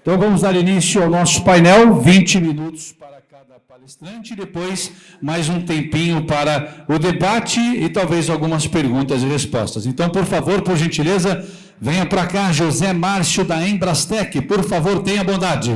Então, vamos dar início ao nosso painel, 20 minutos para cada palestrante, e depois mais um tempinho para o debate e talvez algumas perguntas e respostas. Então, por favor, por gentileza, venha para cá, José Márcio da Embrastec, por favor, tenha bondade.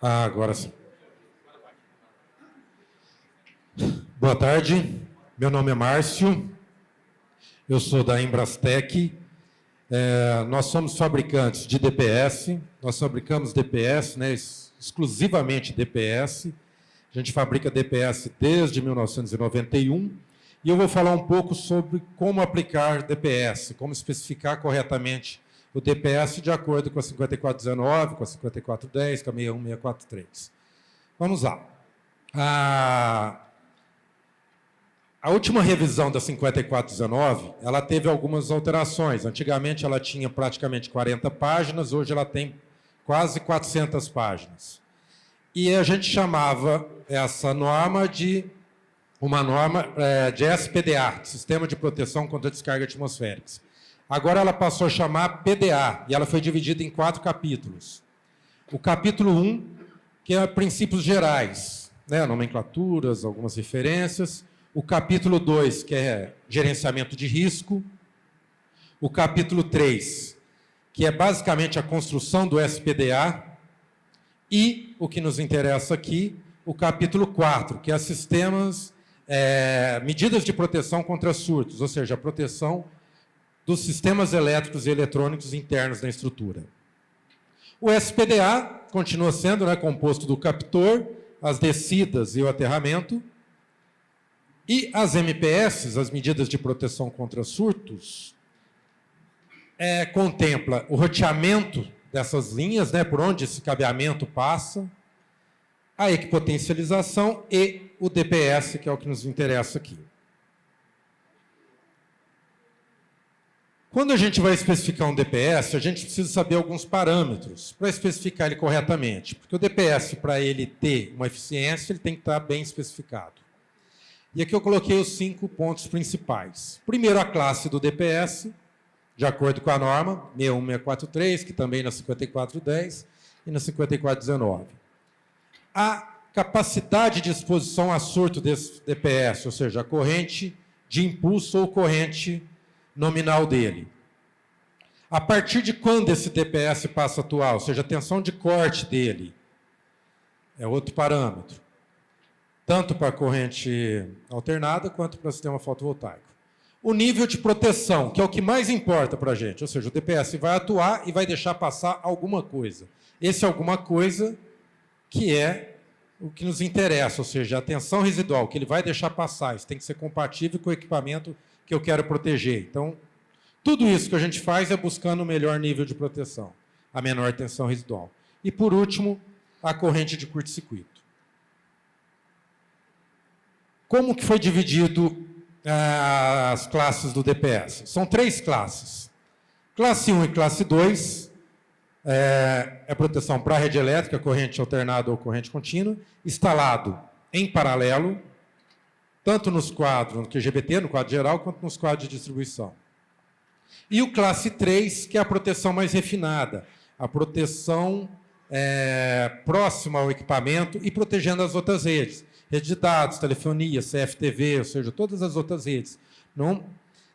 Agora sim. Boa tarde, meu nome é Márcio, eu sou da Embrastec. Nós somos fabricantes de DPS, nós fabricamos DPS, né, exclusivamente DPS. A gente fabrica DPS desde 1991 e eu vou falar um pouco sobre como aplicar DPS, como especificar corretamente o DPS de acordo com a 5419, com a 5410, com a 61643. Vamos lá. A última revisão da 5419, ela teve algumas alterações. Antigamente ela tinha praticamente 40 páginas, hoje ela tem quase 400 páginas. E a gente chamava essa norma de uma norma de SPDA, Sistema de Proteção contra Descarga Atmosféricas. Agora ela passou a chamar PDA, e ela foi dividida em 4 capítulos. O capítulo 1, que é princípios gerais, né, nomenclaturas, algumas referências. O capítulo 2, que é gerenciamento de risco. O capítulo 3, que é basicamente a construção do SPDA. E, o que nos interessa aqui, o capítulo 4, que é sistemas, medidas de proteção contra surtos, ou seja, a proteção dos sistemas elétricos e eletrônicos internos da estrutura. O SPDA continua sendo, né, composto do captor, as descidas e o aterramento. E as MPS, as medidas de proteção contra surtos, contempla o roteamento dessas linhas, né, por onde esse cabeamento passa, a equipotencialização e o DPS, que é o que nos interessa aqui. Quando a gente vai especificar um DPS, a gente precisa saber alguns parâmetros para especificar ele corretamente, porque o DPS, para ele ter uma eficiência, ele tem que estar bem especificado. E aqui eu coloquei os 5 pontos principais. Primeiro, a classe do DPS, de acordo com a norma 61643, que também na 5410 e na 5419. A capacidade de exposição a surto desse DPS, ou seja, a corrente de impulso ou corrente nominal dele. A partir de quando esse DPS passa a atuar, ou seja, a tensão de corte dele, é outro parâmetro, tanto para a corrente alternada quanto para o sistema fotovoltaico. O nível de proteção, que é o que mais importa para a gente, ou seja, o DPS vai atuar e vai deixar passar alguma coisa. Esse alguma coisa que é o que nos interessa, ou seja, a tensão residual, que ele vai deixar passar, isso tem que ser compatível com o equipamento que eu quero proteger. Então, tudo isso que a gente faz é buscando o melhor nível de proteção, a menor tensão residual. E, por último, a corrente de curto-circuito. Como que foi dividido as classes do DPS? São 3 classes. Classe 1 e classe 2 é proteção para a rede elétrica, corrente alternada ou corrente contínua, instalado em paralelo, tanto nos quadros, no QGBT, no quadro geral, quanto nos quadros de distribuição. E o classe 3, que é a proteção mais refinada, a proteção próxima ao equipamento e protegendo as outras redes. Rede de dados, telefonia, CFTV, ou seja, todas as outras redes. Não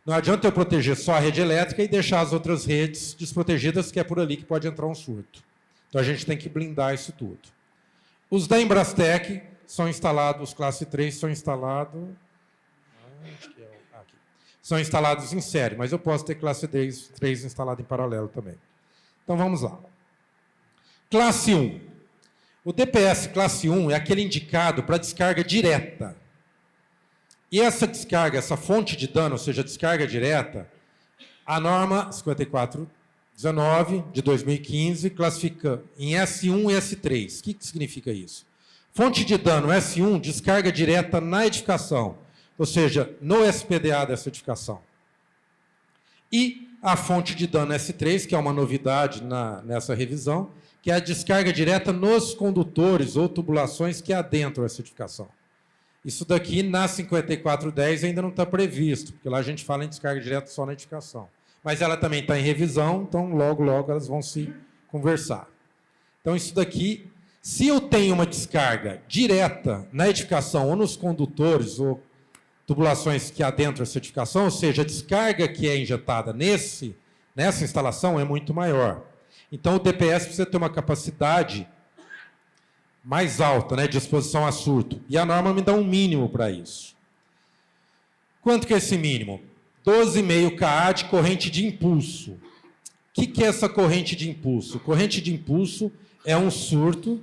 adianta eu proteger só a rede elétrica e deixar as outras redes desprotegidas, que é por ali que pode entrar um surto. Então, a gente tem que blindar isso tudo. Os da Embrastec são instalados, classe 3 são instalados... São instalados em série, mas eu posso ter classe 3 instalado em paralelo também. Então, vamos lá. Classe 1. O DPS classe 1 é aquele indicado para descarga direta. E essa descarga, essa fonte de dano, ou seja, descarga direta, a norma 5419 19 de 2015 classifica em S1 e S3. O que significa isso? Fonte de dano S1, descarga direta na edificação, ou seja, no SPDA dessa edificação. E a fonte de dano S3, que é uma novidade nessa revisão, que é a descarga direta nos condutores ou tubulações que adentram essa edificação. Isso daqui, na 5410, ainda não está previsto, porque lá a gente fala em descarga direta só na edificação. Mas ela também está em revisão, então logo, logo elas vão se conversar. Então, isso daqui, se eu tenho uma descarga direta na edificação ou nos condutores ou tubulações que adentram essa edificação, ou seja, a descarga que é injetada nessa instalação é muito maior. Então, o DPS precisa ter uma capacidade mais alta, né, de exposição a surto. E a norma me dá um mínimo para isso. Quanto que é esse mínimo? 12,5 kA de corrente de impulso. O que é essa corrente de impulso? Corrente de impulso é um surto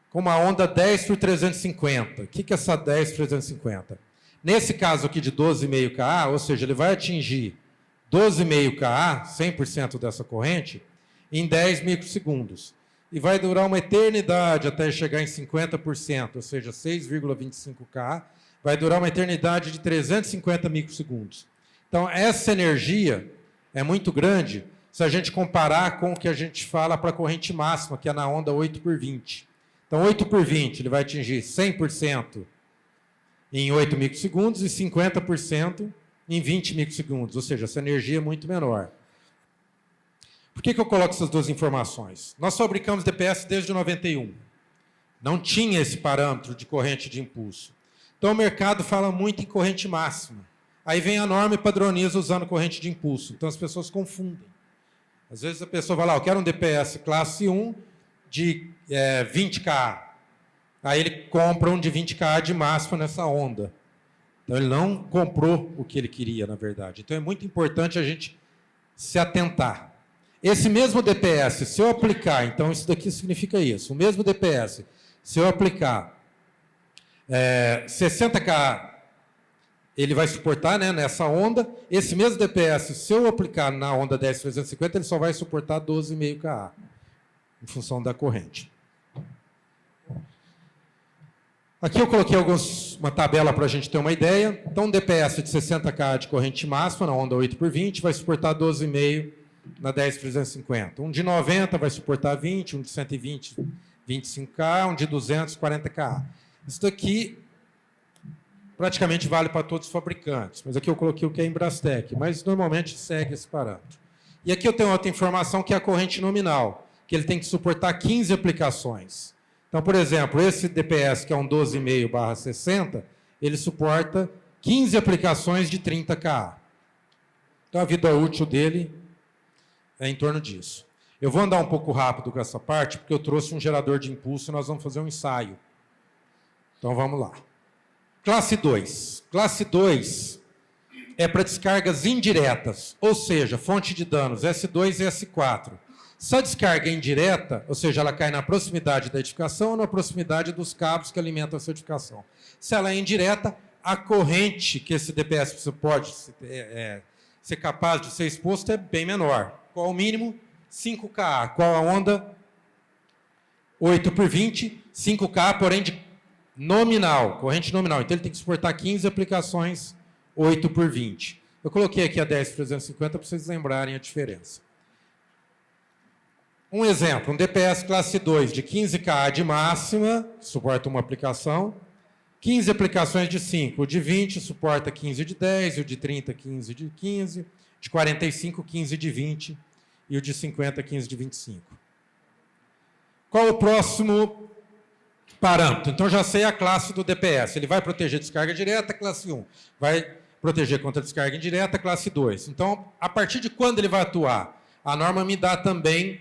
com uma onda 10 por 350. O que é essa 10 por 350? Nesse caso aqui de 12,5 kA, ou seja, ele vai atingir 12,5 kA, 100% dessa corrente, em 10 microsegundos. E vai durar uma eternidade até chegar em 50%, ou seja, 6,25 kA, vai durar uma eternidade de 350 microsegundos. Então, essa energia é muito grande se a gente comparar com o que a gente fala para a corrente máxima, que é na onda 8 por 20. Então, 8 por 20, ele vai atingir 100% em 8 microsegundos e 50% em 20 microsegundos, ou seja, essa energia é muito menor. Por que eu coloco essas duas informações? Nós fabricamos DPS desde 91. Não tinha esse parâmetro de corrente de impulso. Então, o mercado fala muito em corrente máxima. Aí vem a norma e padroniza usando corrente de impulso. Então, as pessoas confundem. Às vezes, a pessoa vai lá, eu quero um DPS classe 1 de 20 kA. Aí ele compra um de 20 kA de máxima nessa onda. Então, ele não comprou o que ele queria, na verdade. Então, é muito importante a gente se atentar. Esse mesmo DPS, se eu aplicar, então isso daqui significa isso, o mesmo DPS, se eu aplicar 60 kA, ele vai suportar, né, nessa onda. Esse mesmo DPS, se eu aplicar na onda 10/350, ele só vai suportar 12,5 kA, em função da corrente. Aqui eu coloquei uma tabela para a gente ter uma ideia. Então, um DPS de 60 kA de corrente máxima, na onda 8 por 20, vai suportar 12,5 na 10/350. Um de 90 vai suportar 20, um de 120, 25 kA, um de 200, 40 kA. Isso daqui praticamente vale para todos os fabricantes, mas aqui eu coloquei o que é em Brastec, mas normalmente segue esse parâmetro. E aqui eu tenho outra informação que é a corrente nominal, que ele tem que suportar 15 aplicações. Então, por exemplo, esse DPS, que é um 12,5/60, ele suporta 15 aplicações de 30 kA. Então, a vida útil dele é em torno disso. Eu vou andar um pouco rápido com essa parte, porque eu trouxe um gerador de impulso e nós vamos fazer um ensaio. Então, vamos lá. Classe 2. Classe 2 é para descargas indiretas, ou seja, fonte de danos S2 e S4. Se a descarga é indireta, ou seja, ela cai na proximidade da edificação ou na proximidade dos cabos que alimentam essa edificação. Se ela é indireta, a corrente que esse DPS pode ser capaz de ser exposto é bem menor. Qual o mínimo? 5 kA. Qual a onda? 8 por 20, 5 kA, porém de nominal, corrente nominal. Então, ele tem que suportar 15 aplicações, 8 por 20. Eu coloquei aqui a 10/350 para vocês lembrarem a diferença. Um exemplo, um DPS classe 2 de 15 kA de máxima, suporta uma aplicação, 15 aplicações de 5. O de 20 suporta 15 de 10, o de 30, 15 de 15, de 45, 15 de 20 e o de 50, 15 de 25. Qual o próximo parâmetro? Então, já sei a classe do DPS. Ele vai proteger descarga direta, classe 1. Vai proteger contra descarga indireta, classe 2. Então, a partir de quando ele vai atuar? A norma me dá também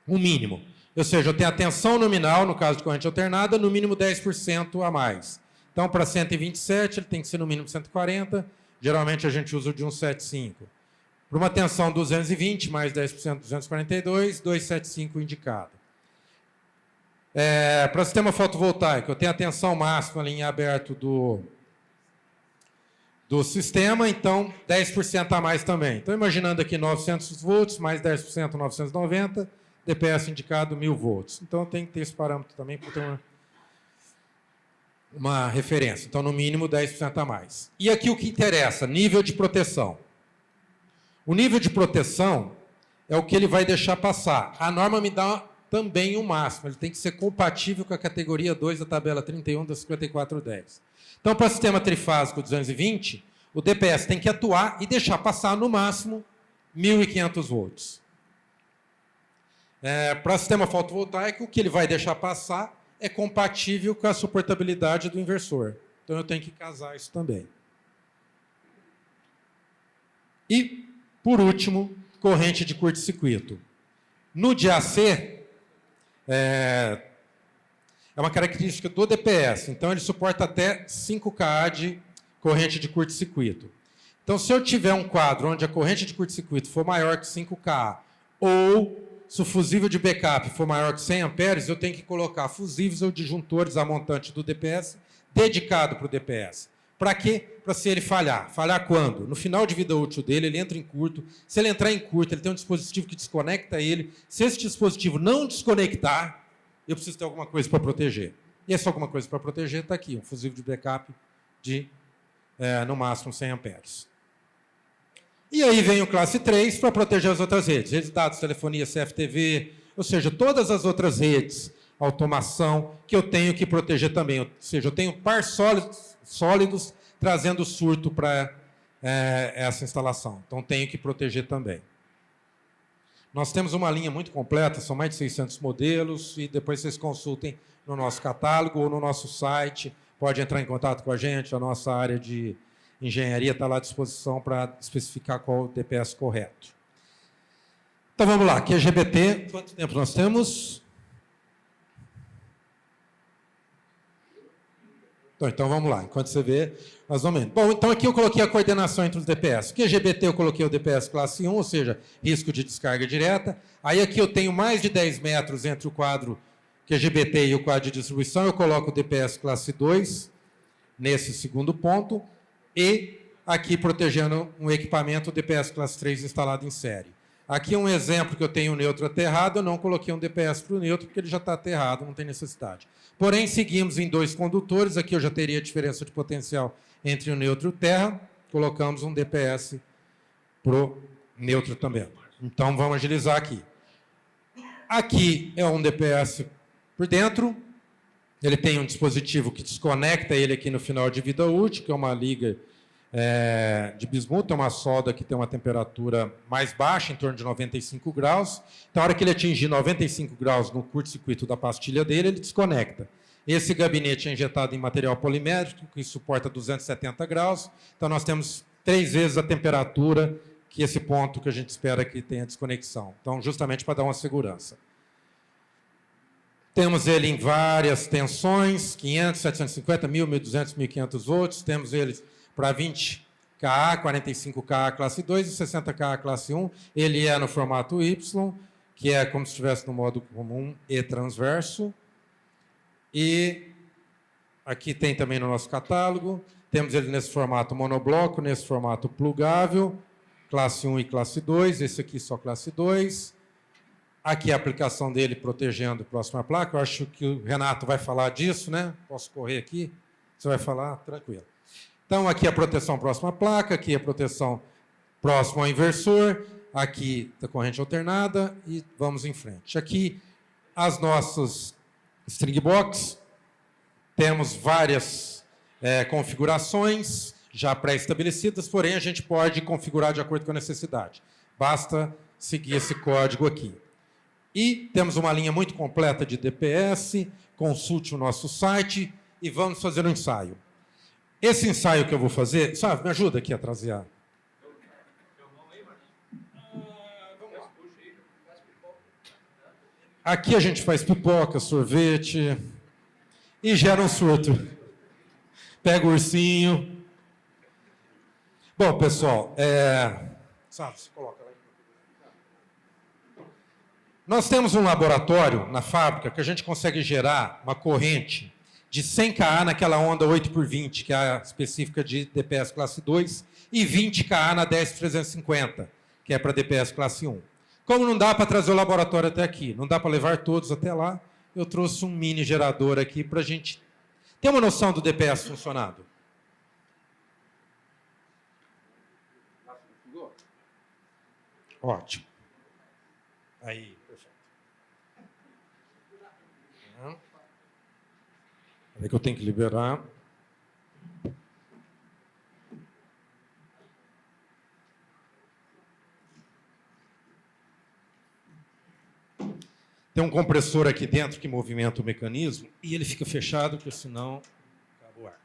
um mínimo. Ou seja, eu tenho a tensão nominal, no caso de corrente alternada, no mínimo 10% a mais. Então, para 127, ele tem que ser no mínimo 140. Geralmente, a gente usa o de 175. Para uma tensão 220, mais 10%, 242, 275 indicado. Para sistema fotovoltaico, eu tenho a tensão máxima ali em aberto do do sistema, então 10% a mais também. Então, imaginando aqui 900 volts, mais 10%, 990, DPS indicado 1000 volts. Então, tem que ter esse parâmetro também para ter uma referência. Então, no mínimo, 10% a mais. E aqui o que interessa, nível de proteção. O nível de proteção é o que ele vai deixar passar. A norma me dá também o máximo. Ele tem que ser compatível com a categoria 2 da tabela 31 da 5410. Então, para o sistema trifásico 220, o DPS tem que atuar e deixar passar, no máximo, 1.500 volts. Para o sistema fotovoltaico, o que ele vai deixar passar é compatível com a suportabilidade do inversor. Então, eu tenho que casar isso também. E, por último, corrente de curto-circuito. No DAC, é uma característica do DPS. Então, ele suporta até 5 kA de corrente de curto-circuito. Então, se eu tiver um quadro onde a corrente de curto-circuito for maior que 5 kA, ou se o fusível de backup for maior que 100 amperes, eu tenho que colocar fusíveis ou disjuntores a montante do DPS dedicado para o DPS. Para quê? Para se ele falhar. Falhar quando? No final de vida útil dele, ele entra em curto. Se ele entrar em curto, ele tem um dispositivo que desconecta ele. Se esse dispositivo não desconectar, eu preciso ter alguma coisa para proteger. E essa alguma coisa para proteger está aqui, um fusível de backup de, no máximo, 100 amperes. E aí vem o classe 3 para proteger as outras redes. Redes de dados, telefonia, CFTV, ou seja, todas as outras redes, automação, que eu tenho que proteger também. Ou seja, eu tenho par sólidos trazendo surto para essa instalação. Então, tenho que proteger também. Nós temos uma linha muito completa, são mais de 600 modelos, e depois vocês consultem no nosso catálogo ou no nosso site. Pode entrar em contato com a gente, a nossa área de engenharia está lá à disposição para especificar qual o DPS correto. Então, vamos lá. QGBT, quanto tempo nós temos? Então, vamos lá. Enquanto você vê, nós vamos indo. Bom, então aqui eu coloquei a coordenação entre os DPS. QGBT eu coloquei o DPS classe 1, ou seja, risco de descarga direta. Aí aqui eu tenho mais de 10 metros entre o quadro QGBT e o quadro de distribuição. Eu coloco o DPS classe 2 nesse segundo ponto. E aqui protegendo um equipamento DPS classe 3 instalado em série. Aqui um exemplo que eu tenho um neutro aterrado, eu não coloquei um DPS para o neutro, porque ele já está aterrado, não tem necessidade. Porém, seguimos em 2 condutores, aqui eu já teria a diferença de potencial entre o neutro e o terra, colocamos um DPS para o neutro também. Então, vamos agilizar aqui. Aqui é um DPS por dentro, ele tem um dispositivo que desconecta ele aqui no final de vida útil, que é uma liga de bismuto, é uma solda que tem uma temperatura mais baixa, em torno de 95 graus. Então, na hora que ele atingir 95 graus no curto-circuito da pastilha dele, ele desconecta. Esse gabinete é injetado em material polimérico, que suporta 270 graus. Então, nós temos 3 vezes a temperatura que esse ponto que a gente espera que tenha desconexão. Então, justamente para dar uma segurança. Temos ele em várias tensões, 500, 750, 1.000, 1.200, 1.500 volts. Temos ele para 20 kA, 45 kA classe 2 e 60 kA classe 1. Ele é no formato Y, que é como se estivesse no modo comum e transverso. E aqui tem também no nosso catálogo. Temos ele nesse formato monobloco, nesse formato plugável, classe 1 e classe 2. Esse aqui só classe 2. Aqui a aplicação dele protegendo a próxima placa. Eu acho que o Renato vai falar disso, né? Posso correr aqui? Você vai falar? Tranquilo. Então, aqui a proteção próxima à placa, aqui a proteção próxima ao inversor, aqui a corrente alternada e vamos em frente. Aqui as nossas string box, temos várias configurações já pré-estabelecidas, porém a gente pode configurar de acordo com a necessidade. Basta seguir esse código aqui. E temos uma linha muito completa de DPS, consulte o nosso site e vamos fazer um ensaio. Esse ensaio que eu vou fazer, sabe, me ajuda aqui a trazer. Aqui a gente faz pipoca, sorvete e gera um surto. Pega o ursinho. Bom, pessoal, sabe, você coloca lá. Nós temos um laboratório na fábrica que a gente consegue gerar uma corrente de 100 kA naquela onda 8x20, que é a específica de DPS classe 2, e 20 kA na 10-350, que é para DPS classe 1. Como não dá para trazer o laboratório até aqui, não dá para levar todos até lá, eu trouxe um mini gerador aqui para a gente ter uma noção do DPS funcionado. Ótimo. Aí, perfeito. Peraí que eu tenho que liberar. Tem um compressor aqui dentro que movimenta o mecanismo e ele fica fechado, porque senão acaba o ar.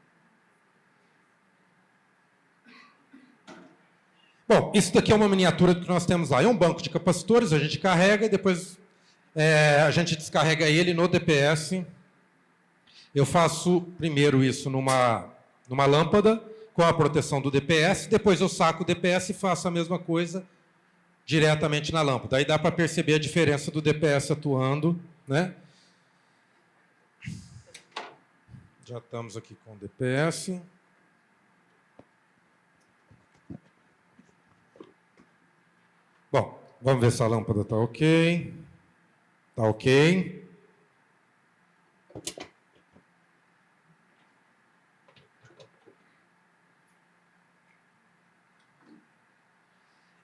Bom, isso daqui é uma miniatura do que nós temos lá. É um banco de capacitores, a gente carrega e depois a gente descarrega ele no DPS. Eu faço primeiro isso numa lâmpada com a proteção do DPS, depois eu saco o DPS e faço a mesma coisa diretamente na lâmpada. Aí dá para perceber a diferença do DPS atuando, né? Já estamos aqui com o DPS. Bom, vamos ver se a lâmpada está ok. Está ok.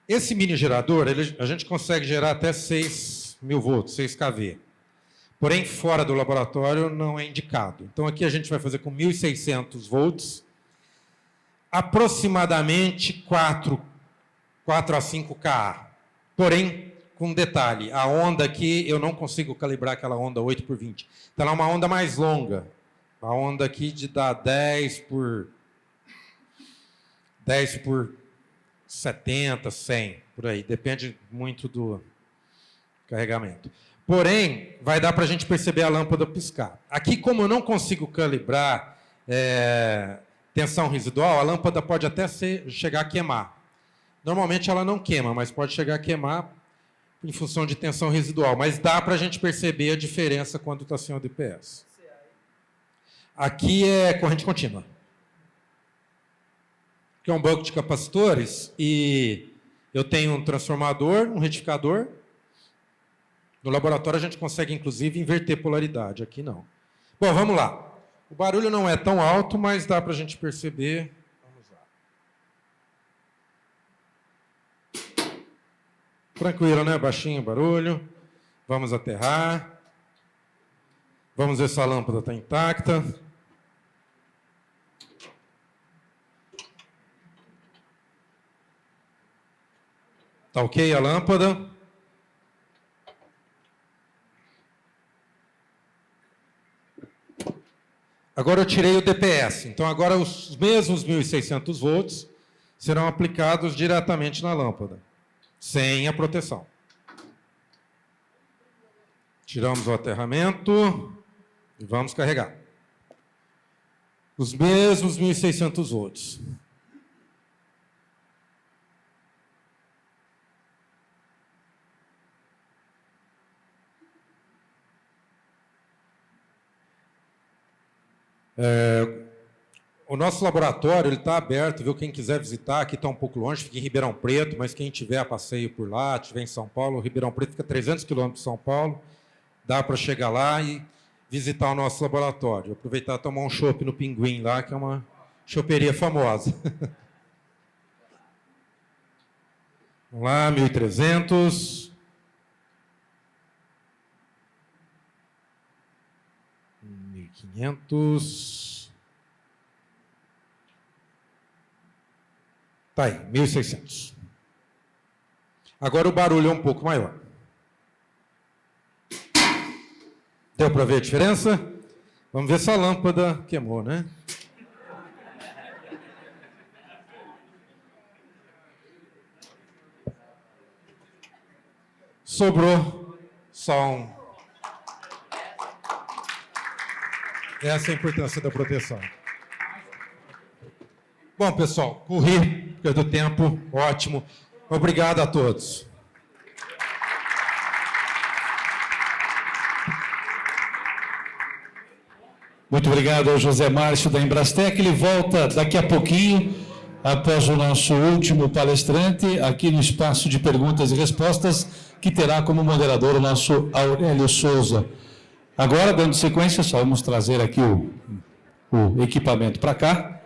Esse mini gerador, a gente consegue gerar até 6.000 volts, 6 kV. Porém, fora do laboratório não é indicado. Então, aqui a gente vai fazer com 1.600 volts, aproximadamente 4 a 5 kA. Porém, com um detalhe, a onda aqui, eu não consigo calibrar aquela onda 8x20. Então, ela é uma onda mais longa. A onda aqui de dar 10 por 70, 100, por aí. Depende muito do carregamento. Porém, vai dar para a gente perceber a lâmpada piscar. Aqui, como eu não consigo calibrar tensão residual, a lâmpada pode até chegar a queimar. Normalmente ela não queima, mas pode chegar a queimar em função de tensão residual. Mas dá para a gente perceber a diferença quando está sem o DPS. Aqui é corrente contínua, que é um banco de capacitores, e eu tenho um transformador, um retificador. No laboratório a gente consegue, inclusive, inverter polaridade. Aqui não. Bom, vamos lá. O barulho não é tão alto, mas dá para a gente perceber. Vamos lá. Tranquilo, né? Baixinho o barulho. Vamos aterrar. Vamos ver se a lâmpada está intacta. Está ok a lâmpada? Agora eu tirei o DPS. Então agora os mesmos 1.600 volts serão aplicados diretamente na lâmpada, sem a proteção. Tiramos o aterramento e vamos carregar. Os mesmos 1.600 volts. O nosso laboratório está aberto, viu? Quem quiser visitar, aqui está um pouco longe, fica em Ribeirão Preto, mas quem tiver a passeio por lá, estiver em São Paulo, Ribeirão Preto fica 300 quilômetros de São Paulo, dá para chegar lá e visitar o nosso laboratório. Aproveitar e tomar um chopp no Pinguim lá, que é uma choperia famosa. Vamos lá, 1.300. 1.500. Tá aí, 1.600. Agora o barulho é um pouco maior. Deu para ver a diferença? Vamos ver se a lâmpada queimou, né? Sobrou só um. Essa é a importância da proteção. Bom, pessoal, corri, porque do tempo, ótimo. Obrigado a todos. Muito obrigado ao José Márcio da Embrastec. Ele volta daqui a pouquinho, após o nosso último palestrante, aqui no espaço de perguntas e respostas, que terá como moderador o nosso Aurélio Souza. Agora, dando sequência, só vamos trazer aqui o equipamento para cá.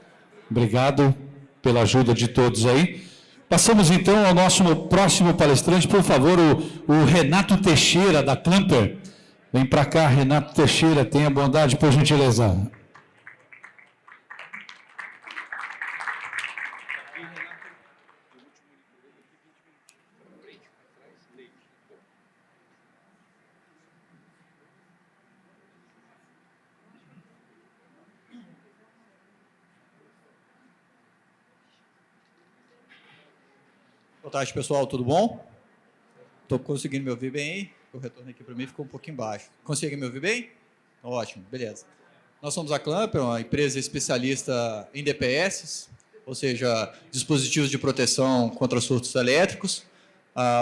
Obrigado pela ajuda de todos aí. Passamos então ao nosso próximo palestrante, por favor, o Renato Teixeira, da Clamper. Vem para cá, Renato Teixeira, tenha bondade, por gentileza. Boa tarde, pessoal, tudo bom? Estou conseguindo me ouvir bem aí? O retorno aqui para mim ficou um pouquinho baixo. Consegue me ouvir bem? Ótimo, beleza. Nós somos a Clamper, uma empresa especialista em DPS, ou seja, dispositivos de proteção contra surtos elétricos.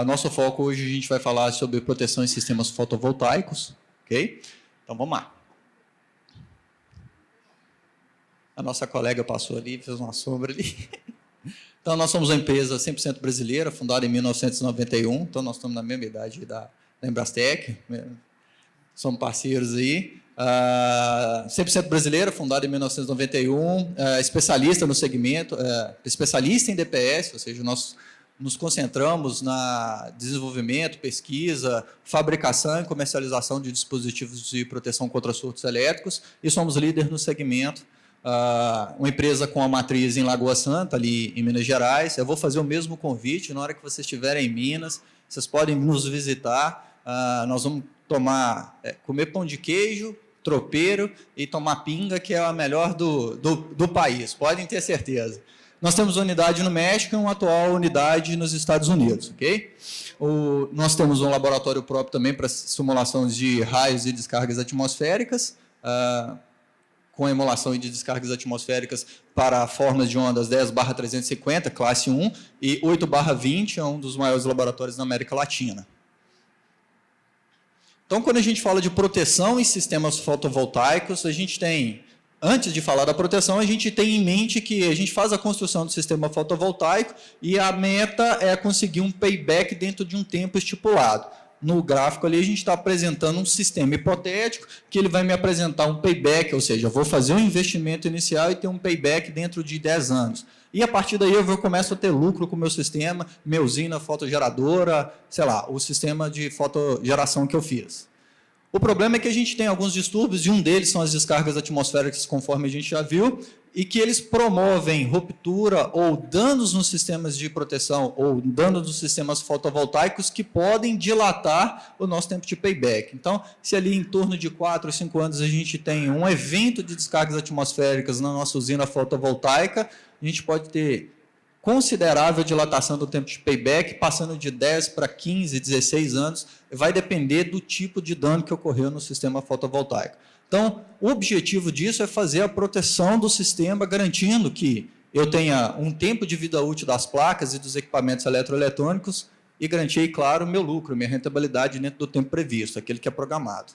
Nosso foco hoje a gente vai falar sobre proteção em sistemas fotovoltaicos, ok? Então vamos lá. A nossa colega passou ali, fez uma sombra ali. Então, nós somos uma empresa 100% brasileira, fundada em 1991, então nós estamos na mesma idade da Embrastec, somos parceiros aí. 100% brasileira, fundada em 1991, especialista no segmento, especialista em DPS, ou seja, nós nos concentramos na desenvolvimento, pesquisa, fabricação e comercialização de dispositivos de proteção contra surtos elétricos e somos líder no segmento. Uma empresa com a matriz em Lagoa Santa, ali em Minas Gerais. Eu vou fazer o mesmo convite, na hora que vocês estiverem em Minas, vocês podem nos visitar, nós vamos comer pão de queijo, tropeiro e tomar pinga, que é a melhor do país, podem ter certeza. Nós temos uma unidade no México e uma atual unidade nos Estados Unidos, ok? Nós temos um laboratório próprio também para simulações de raios e descargas atmosféricas, com emulação e de descargas atmosféricas para formas de ondas 10/350, classe 1, e 8/20, é um dos maiores laboratórios na América Latina. Então, quando a gente fala de proteção em sistemas fotovoltaicos, a gente tem, antes de falar da proteção, a gente tem em mente que a gente faz a construção do sistema fotovoltaico e a meta é conseguir um payback dentro de um tempo estipulado. No gráfico ali a gente está apresentando um sistema hipotético que ele vai me apresentar um payback, ou seja, eu vou fazer um investimento inicial e ter um payback dentro de 10 anos. E a partir daí eu começo a ter lucro com o meu sistema, minha usina fotogeradora, sei lá, o sistema de fotogeração que eu fiz. O problema é que a gente tem alguns distúrbios, e um deles são as descargas atmosféricas, conforme a gente já viu, e que eles promovem ruptura ou danos nos sistemas de proteção ou danos nos sistemas fotovoltaicos que podem dilatar o nosso tempo de payback. Então, se ali em torno de 4 ou 5 anos a gente tem um evento de descargas atmosféricas na nossa usina fotovoltaica, a gente pode ter considerável dilatação do tempo de payback, passando de 10 para 15, 16 anos, vai depender do tipo de dano que ocorreu no sistema fotovoltaico. Então, o objetivo disso é fazer a proteção do sistema, garantindo que eu tenha um tempo de vida útil das placas e dos equipamentos eletroeletrônicos e garantir, claro, meu lucro, minha rentabilidade dentro do tempo previsto, aquele que é programado.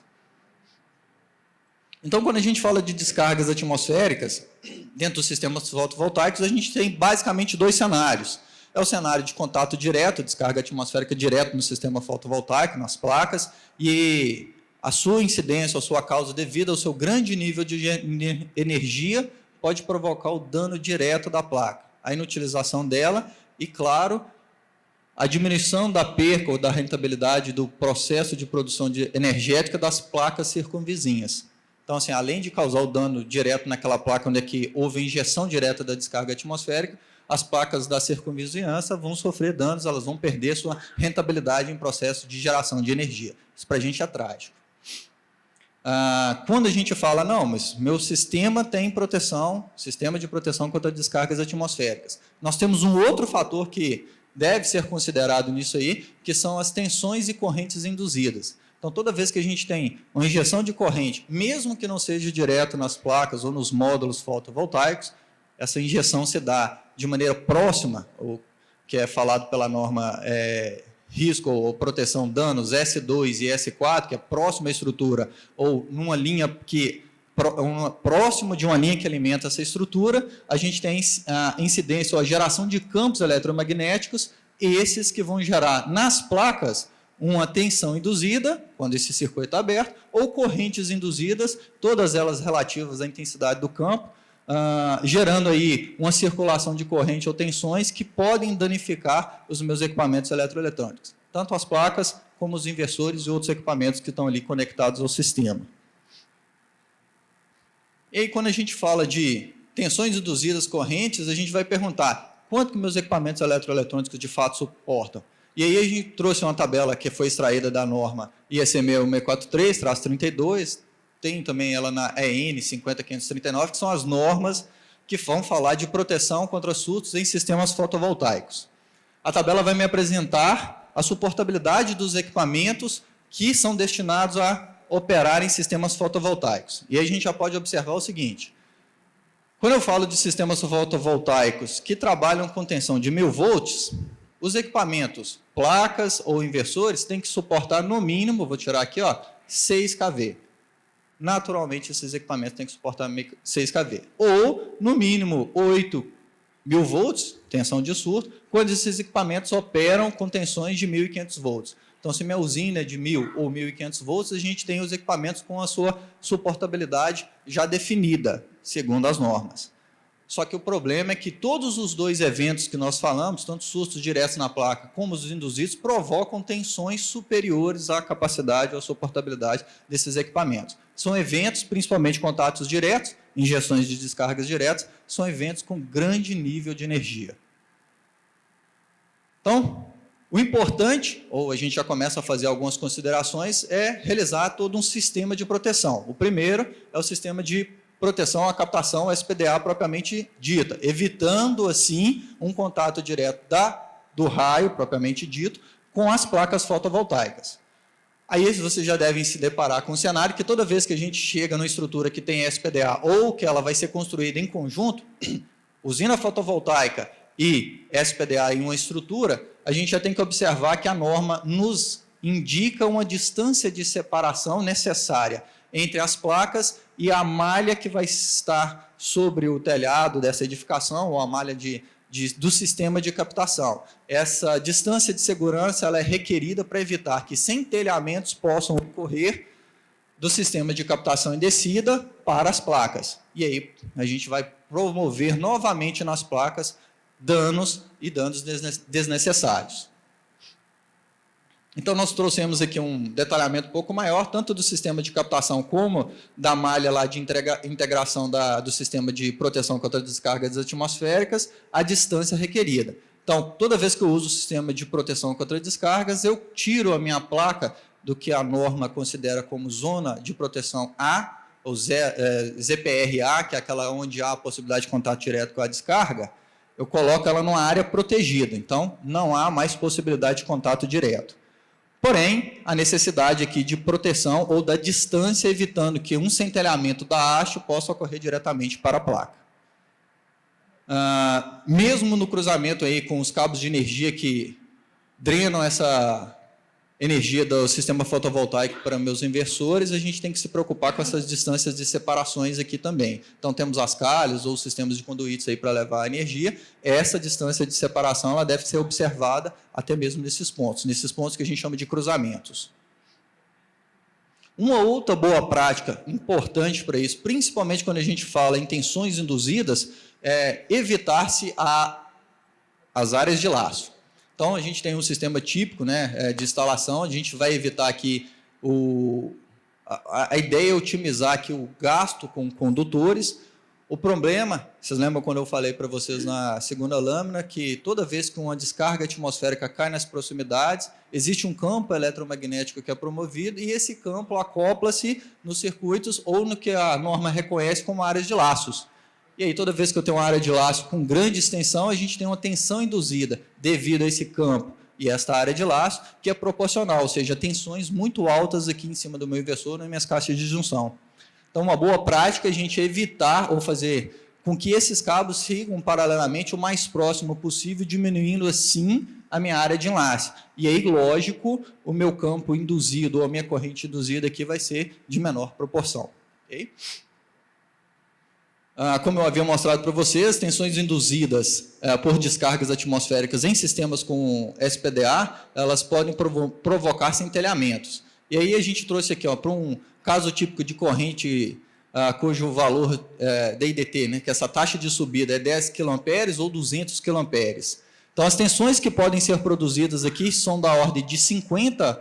Então, quando a gente fala de descargas atmosféricas, dentro dos sistemas fotovoltaicos, a gente tem basicamente 2 cenários. É o cenário de contato direto, descarga atmosférica direto no sistema fotovoltaico, nas placas, e a sua incidência, a sua causa devido ao seu grande nível de energia pode provocar o dano direto da placa, a inutilização dela e, claro, a diminuição da perca ou da rentabilidade do processo de produção energética das placas circunvizinhas. Então, assim, além de causar o dano direto naquela placa onde é que houve injeção direta da descarga atmosférica, as placas da circunvizinhança vão sofrer danos, elas vão perder sua rentabilidade em processo de geração de energia. Isso para a gente é trágico. Quando a gente fala, não, mas meu sistema tem proteção, sistema de proteção contra descargas atmosféricas. Nós temos um outro fator que deve ser considerado nisso aí, que são as tensões e correntes induzidas. Então, toda vez que a gente tem uma injeção de corrente, mesmo que não seja direto nas placas ou nos módulos fotovoltaicos, essa injeção se dá de maneira próxima, o que é falado pela norma risco ou proteção danos S2 e S4, que é próximo à estrutura, ou numa linha que próximo de uma linha que alimenta essa estrutura, a gente tem a incidência ou a geração de campos eletromagnéticos, esses que vão gerar nas placas uma tensão induzida, quando esse circuito está aberto, ou correntes induzidas, todas elas relativas à intensidade do campo, gerando aí uma circulação de corrente ou tensões que podem danificar os meus equipamentos eletroeletrônicos, tanto as placas como os inversores e outros equipamentos que estão ali conectados ao sistema. E aí, quando a gente fala de tensões induzidas correntes, a gente vai perguntar quanto que meus equipamentos eletroeletrônicos de fato suportam. E aí a gente trouxe uma tabela que foi extraída da norma IEC 61643-32, tem também ela na EN 50539, que são as normas que vão falar de proteção contra surtos em sistemas fotovoltaicos. A tabela vai me apresentar a suportabilidade dos equipamentos que são destinados a operar em sistemas fotovoltaicos. E aí a gente já pode observar o seguinte: quando eu falo de sistemas fotovoltaicos que trabalham com tensão de 1000 volts, os equipamentos, placas ou inversores, têm que suportar no mínimo, vou tirar aqui, 6 kV. Naturalmente, esses equipamentos têm que suportar 6 kV. Ou, no mínimo, 8.000 volts, tensão de surto, quando esses equipamentos operam com tensões de 1.500 volts. Então, se minha usina é de 1.000 ou 1.500 volts, a gente tem os equipamentos com a sua suportabilidade já definida, segundo as normas. Só que o problema é que todos os dois eventos que nós falamos, tanto surtos diretos na placa como os induzidos, provocam tensões superiores à capacidade ou à suportabilidade desses equipamentos. São eventos, principalmente contatos diretos, injeções de descargas diretas, são eventos com grande nível de energia. Então, o importante, ou a gente já começa a fazer algumas considerações, é realizar todo um sistema de proteção. O primeiro é o sistema de proteção à captação SPDA propriamente dita, evitando, assim, um contato direto do raio, propriamente dito, com as placas fotovoltaicas. Aí vocês já devem se deparar com um cenário que toda vez que a gente chega numa estrutura que tem SPDA ou que ela vai ser construída em conjunto, usina fotovoltaica e SPDA em uma estrutura, a gente já tem que observar que a norma nos indica uma distância de separação necessária entre as placas e a malha que vai estar sobre o telhado dessa edificação, ou a malha do sistema de captação. Essa distância de segurança ela é requerida para evitar que centelhamentos possam ocorrer do sistema de captação em descida para as placas. E aí a gente vai promover novamente nas placas danos e danos desnecessários. Então, nós trouxemos aqui um detalhamento um pouco maior, tanto do sistema de captação como da malha lá de integração do sistema de proteção contra descargas atmosféricas, a distância requerida. Então, toda vez que eu uso o sistema de proteção contra descargas, eu tiro a minha placa do que a norma considera como zona de proteção A, ou ZPRA, que é aquela onde há a possibilidade de contato direto com a descarga, eu coloco ela numa área protegida. Então, não há mais possibilidade de contato direto. Porém, a necessidade aqui de proteção ou da distância, evitando que um centelhamento da haste possa ocorrer diretamente para a placa. Mesmo no cruzamento aí com os cabos de energia que drenam essa energia do sistema fotovoltaico para meus inversores, a gente tem que se preocupar com essas distâncias de separações aqui também. Então, temos as calhas ou sistemas de conduítes aí para levar a energia. Essa distância de separação ela deve ser observada até mesmo nesses pontos que a gente chama de cruzamentos. Uma outra boa prática importante para isso, principalmente quando a gente fala em tensões induzidas, é evitar-se as áreas de laço. Então, a gente tem um sistema típico, né, de instalação, a gente vai evitar aqui a ideia é otimizar aqui o gasto com condutores. O problema, vocês lembram quando eu falei para vocês na segunda lâmina, que toda vez que uma descarga atmosférica cai nas proximidades, existe um campo eletromagnético que é promovido e esse campo acopla-se nos circuitos ou no que a norma reconhece como áreas de laços. E aí, toda vez que eu tenho uma área de laço com grande extensão, a gente tem uma tensão induzida devido a esse campo e esta área de laço, que é proporcional, ou seja, tensões muito altas aqui em cima do meu inversor, nas minhas caixas de junção. Então, uma boa prática é a gente evitar ou fazer com que esses cabos sigam paralelamente o mais próximo possível, diminuindo assim a minha área de enlace. E aí, lógico, o meu campo induzido ou a minha corrente induzida aqui vai ser de menor proporção. Okay? Como eu havia mostrado para vocês, tensões induzidas por descargas atmosféricas em sistemas com SPDA, elas podem provocar centelhamentos. E aí a gente trouxe aqui para um caso típico de corrente cujo valor DIDT, né, que essa taxa de subida é 10 kA ou 200 kA. Então, as tensões que podem ser produzidas aqui são da ordem de 50